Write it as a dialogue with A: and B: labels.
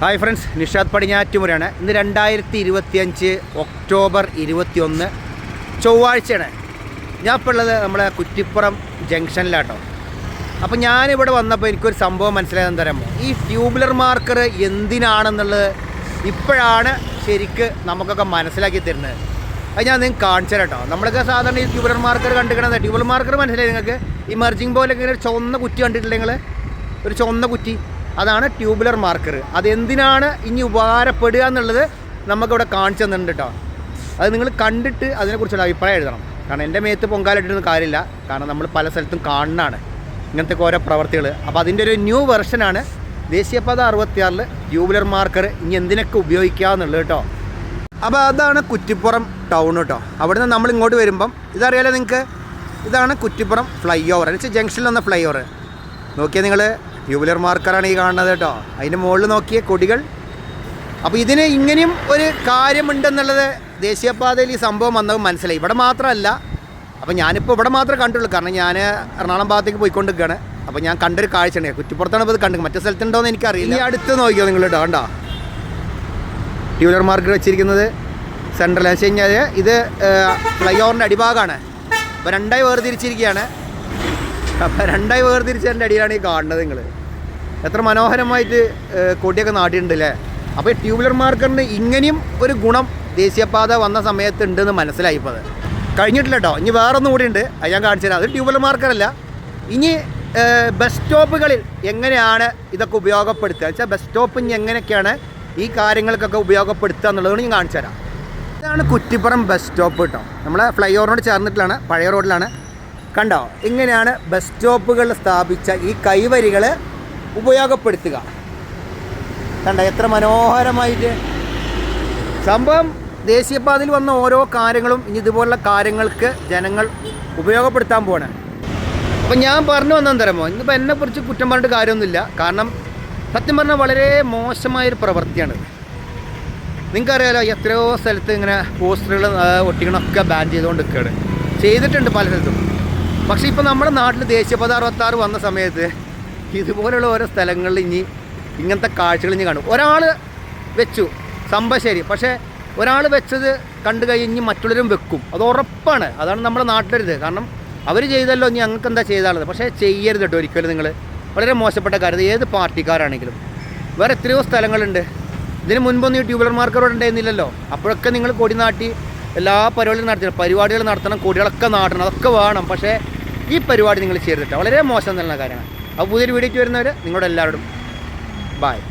A: Hi friends, Nishad പടിഞ്ഞാറ്റുമുറയാണ്. ഇന്ന് 2025 October 21 ചൊവ്വാഴ്ചയാണ്. ഞാൻ ഇപ്പോൾ ഉള്ളത് നമ്മളെ കുറ്റിപ്പുറം ജംഗ്ഷനിലാട്ടോ. അപ്പോൾ ഞാനിവിടെ വന്നപ്പോൾ എനിക്കൊരു സംഭവം മനസ്സിലായെന്ന് തരാമോ? ഈ ട്യൂബുലർ മാർക്കർ എന്തിനാണെന്നുള്ളത് ഇപ്പോഴാണ് ശരിക്ക് നമുക്കൊക്കെ മനസ്സിലാക്കി തരുന്നത്. അത് ഞാൻ നിങ്ങൾക്ക് കാണിച്ചു തരാം കേട്ടോ. നമ്മളൊക്കെ സാധാരണ ഈ ട്യൂബുലർ മാർക്കർ കണ്ടിരിക്കണത്, ട്യൂബുലർ മാർക്കർ മനസ്സിലായി നിങ്ങൾക്ക്? ഈ മർജിങ് പോലെ ഇങ്ങനെ ഒരു ചുവന്ന കുറ്റി കണ്ടിട്ടില്ല നിങ്ങൾ? ഒരു ചുവന്ന കുറ്റി, അതാണ് ട്യൂബുലർ മാർക്കർ. അതെന്തിനാണ് ഇനി ഉപകാരപ്പെടുക എന്നുള്ളത് നമുക്കിവിടെ കാണിച്ചു തന്നിട്ടുണ്ട് കേട്ടോ. അത് നിങ്ങൾ കണ്ടിട്ട് അതിനെക്കുറിച്ചുള്ള അഭിപ്രായം എഴുതണം. കാരണം എൻ്റെ മേത്ത് പൊങ്കാലിട്ടൊന്നും കാര്യമില്ല. കാരണം നമ്മൾ പല സ്ഥലത്തും കാണുന്നതാണ് ഇങ്ങനത്തെ ഓരോ പ്രവർത്തികൾ. അപ്പോൾ അതിൻ്റെ ഒരു ന്യൂ വെർഷനാണ് ദേശീയപാത 66 ട്യൂബുലർ മാർക്കർ ഇനി എന്തിനൊക്കെ ഉപയോഗിക്കാമെന്നുള്ളത് കേട്ടോ. അപ്പോൾ അതാണ് കുറ്റിപ്പുറം ടൗൺ കേട്ടോ. അവിടെ നിന്ന് നമ്മൾ ഇങ്ങോട്ട് വരുമ്പം ഇതറിയാലോ നിങ്ങൾക്ക്, ഇതാണ് കുറ്റിപ്പുറം ഫ്ലൈ ഓവർ, എന്ന് വെച്ചാൽ ജംഗ്ഷനിൽ വന്ന ഫ്ലൈ ഓവർ. നോക്കിയാൽ നിങ്ങൾ ട്യൂബുലർ മാർക്കറാണ് ഈ കാണുന്നത് കേട്ടോ. അതിൻ്റെ മുകളിൽ നോക്കിയ കൊടികൾ. അപ്പോൾ ഇതിന് ഇങ്ങനെയും ഒരു കാര്യമുണ്ടെന്നുള്ളത് ദേശീയപാതയിൽ ഈ സംഭവം വന്നത് മനസ്സിലായി. ഇവിടെ മാത്രമല്ല. അപ്പോൾ ഞാനിപ്പോൾ ഇവിടെ മാത്രമേ കണ്ടുള്ളൂ. കാരണം ഞാൻ എറണാകുളം ഭാഗത്തേക്ക് പോയിക്കൊണ്ടിരിക്കുകയാണ്. അപ്പോൾ ഞാൻ കണ്ടൊരു കാഴ്ചയാണ്. കുറ്റിപ്പുറത്താണ് ഇപ്പോൾ ഇത് കണ്ടത്, മറ്റേ സ്ഥലത്തുണ്ടോയെന്ന് എനിക്കറിയില്ല. ഈ അടുത്ത് നോക്കിയോ നിങ്ങൾ കേട്ടോ, കണ്ടോ ട്യൂബുലർ മാർക്കർ വെച്ചിരിക്കുന്നത് സെൻട്രൽ. വെച്ച് കഴിഞ്ഞാൽ ഇത് ഫ്ലൈ ഓവറിൻ്റെ അടിഭാഗമാണ്. അപ്പോൾ രണ്ടായി വേർതിരിച്ചിരിക്കുകയാണ്. അപ്പോൾ രണ്ടായി വേർതിരിച്ചതിൻ്റെ അടിയിലാണ് ഈ കാണുന്നത്. നിങ്ങൾ എത്ര മനോഹരമായിട്ട് കൊടിയൊക്കെ നാട്ടിയിട്ടുണ്ടല്ലേ. അപ്പോൾ ഈ ട്യൂബുലർ മാർക്കറിന് ഇങ്ങനെയും ഒരു ഗുണം ദേശീയപാത വന്ന സമയത്ത് ഉണ്ടെന്ന് മനസ്സിലായി. ഇപ്പോൾ അത് കഴിഞ്ഞിട്ടില്ല കേട്ടോ. ഇനി വേറൊന്നും കൂടി ഉണ്ട്, അത് ഞാൻ കാണിച്ചു തരാം. അത് ട്യൂബുലർ മാർക്കറല്ല. ഇനി ബസ് സ്റ്റോപ്പുകളിൽ എങ്ങനെയാണ് ഇതൊക്കെ ഉപയോഗപ്പെടുത്തുക വെച്ചാൽ, ബസ് സ്റ്റോപ്പ് ഇനി എങ്ങനെയൊക്കെയാണ് ഈ കാര്യങ്ങൾക്കൊക്കെ ഉപയോഗപ്പെടുത്തുക എന്നുള്ളതാണ് ഞാൻ കാണിച്ചു തരാം. ഇതാണ് കുറ്റിപ്പുറം ബസ് സ്റ്റോപ്പ് കേട്ടോ. നമ്മളെ ഫ്ലൈ ഓവറിനോട് ചേർന്നിട്ടുള്ളതാണ്, പഴയ റോഡിലാണ്. കണ്ടോ, ഇങ്ങനെയാണ് ബസ് സ്റ്റോപ്പുകളിൽ സ്ഥാപിച്ച ഈ കൈവരികൾ ഉപയോഗപ്പെടുത്തുക. കണ്ടോ എത്ര മനോഹരമായിട്ട്. സംഭവം ദേശീയപാതയിൽ വന്ന ഓരോ കാര്യങ്ങളും ഇനി ഇതുപോലുള്ള കാര്യങ്ങൾക്ക് ജനങ്ങൾ ഉപയോഗപ്പെടുത്താൻ പോവാണ്. അപ്പം ഞാൻ പറഞ്ഞു വന്നെന്ന് തരാമോ, ഇന്നിപ്പോൾ എന്നെക്കുറിച്ച് കുറ്റം പറഞ്ഞിട്ട് കാര്യമൊന്നുമില്ല. കാരണം സത്യം പറഞ്ഞാൽ വളരെ മോശമായൊരു പ്രവൃത്തിയാണ്. നിങ്ങൾക്കറിയാലോ, എത്രയോ സ്ഥലത്ത് ഇങ്ങനെ പോസ്റ്ററുകൾ ഒട്ടിക്കണമൊക്കെ ബാൻ ചെയ്തുകൊണ്ട് നിൽക്കുകയാണ്. ചെയ്തിട്ടുണ്ട് പല സ്ഥലത്തും. പക്ഷേ ഇപ്പോൾ നമ്മുടെ നാട്ടിൽ ദേശീയപാത 66 വന്ന സമയത്ത് ഇതുപോലെയുള്ള ഓരോ സ്ഥലങ്ങളിൽ ഇനി ഇങ്ങനത്തെ കാഴ്ചകൾ ഇനി കാണും. ഒരാൾ വെച്ചു സംഭവം ശരി, പക്ഷേ ഒരാൾ വെച്ചത് കണ്ടു കഴിഞ്ഞ് മറ്റുള്ളവരും വെക്കും, അത് ഉറപ്പാണ്. അതാണ് നമ്മുടെ നാട്ടിലൊരിത്. കാരണം അവർ ചെയ്തല്ലോ, ഇനി ഞങ്ങൾക്ക് എന്താ ചെയ്താളത്. പക്ഷേ ചെയ്യരുത് കേട്ടോ ഒരിക്കലും. നിങ്ങൾ വളരെ മോശപ്പെട്ട കാര്യം. ഏത് പാർട്ടിക്കാരാണെങ്കിലും. വേറെ എത്രയോ സ്ഥലങ്ങളുണ്ട്. ഇതിന് മുൻപൊന്നും ഈ ട്യൂബുലർ മാർക്കർ ഉണ്ടായിരുന്നില്ലല്ലോ. അപ്പോഴൊക്കെ നിങ്ങൾ കൊടി നാട്ടി എല്ലാ പരിപാടികൾ നടത്തണം, കൊടികളൊക്കെ നാട്ടണം, അതൊക്കെ വേണം. പക്ഷേ ഈ പരിപാടി നിങ്ങൾ ചെയ്തിട്ട് വളരെ മോശം എന്നുള്ള കാര്യമാണ്. അപ്പോൾ പുതിയൊരു വീഡിയോയ്ക്ക് വരുന്നവർ നിങ്ങളോട് എല്ലാവരോടും ബായ്.